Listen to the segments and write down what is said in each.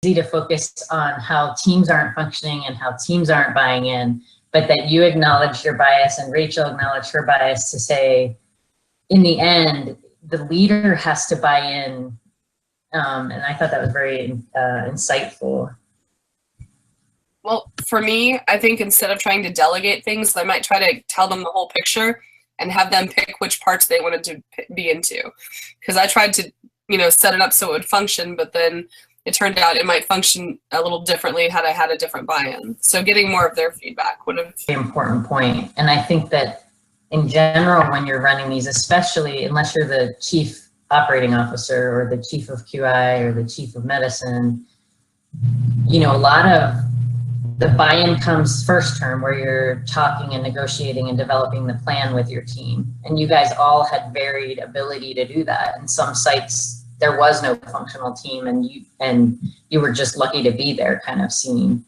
easy to focus on how teams aren't functioning and how teams aren't buying in, but that you acknowledge your bias and Rachel acknowledged her bias to say, in the end, the leader has to buy in. And I thought that was very insightful. Well, for me, I think instead of trying to delegate things, I might try to tell them the whole picture and have them pick which parts they wanted to be into. Because I tried to, set it up so it would function, but then it turned out it might function a little differently had I had a different buy-in. So getting more of their feedback would have... Important point. And I think that in general, when you're running these, especially unless you're the chief operating officer or the chief of QI or the chief of medicine, a lot of the buy-in comes first term where you're talking and negotiating and developing the plan with your team. And you guys all had varied ability to do that. In some sites, there was no functional team and you were just lucky to be there kind of scene.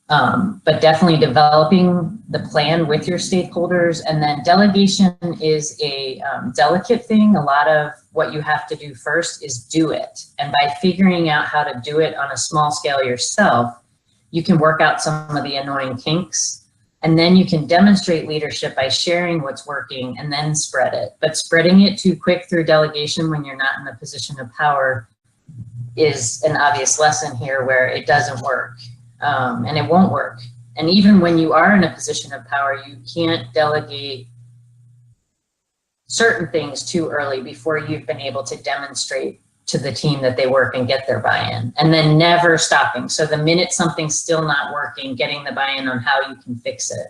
But definitely developing the plan with your stakeholders, and then delegation is a delicate thing. A lot of what you have to do first is do it. And by figuring out how to do it on a small scale yourself, you can work out some of the annoying kinks, and then you can demonstrate leadership by sharing what's working and then spread it. But spreading it too quick through delegation when you're not in the position of power is an obvious lesson here where it doesn't work. And it won't work. And even when you are in a position of power, you can't delegate certain things too early before you've been able to demonstrate to the team that they work and get their buy-in, and then never stopping. So the minute something's still not working, getting the buy-in on how you can fix it.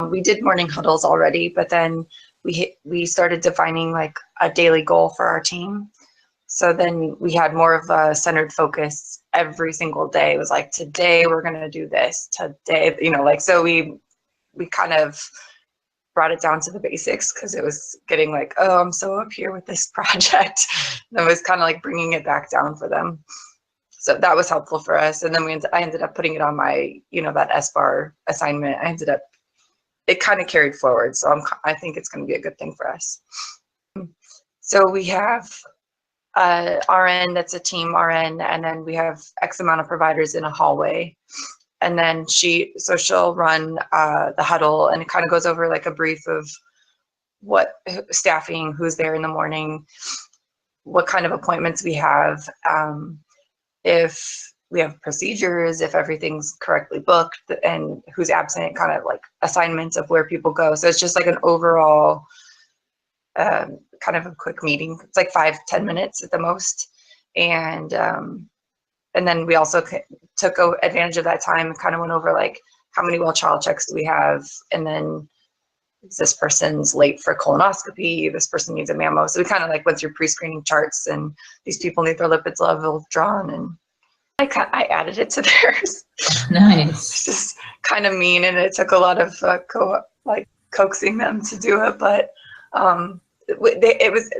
We did morning huddles already, but then we started defining like a daily goal for our team. So then we had more of a centered focus every single day. It was like, today we're going to do this, today, so we kind of brought it down to the basics, because it was getting like, oh, I'm so up here with this project. And it was kind of like bringing it back down for them. So that was helpful for us. And then I ended up putting it on my, that SBAR assignment. It kind of carried forward. So I think it's going to be a good thing for us. So we have RN, that's a team RN, and then we have X amount of providers in a hallway. And then she'll run the huddle, and it kind of goes over like a brief of what staffing, who's there in the morning, what kind of appointments we have, if we have procedures, if everything's correctly booked, and who's absent, kind of like assignments of where people go. So it's just like an overall kind of a quick meeting. It's like 5-10 minutes at the most. And then we also took advantage of that time and kind of went over like, how many well child checks do we have? And then is this person's late for colonoscopy? This person needs a mammo. So we kind of like went through pre-screening charts, and these people need their lipids level drawn, and I added it to theirs. Nice. It's just kind of mean, and it took a lot of coaxing them to do it, but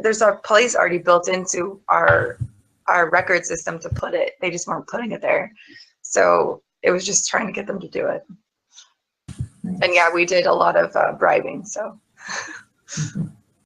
there's a place already built into our record system to put it. They just weren't putting it there. So it was just trying to get them to do it. And yeah, we did a lot of bribing, so.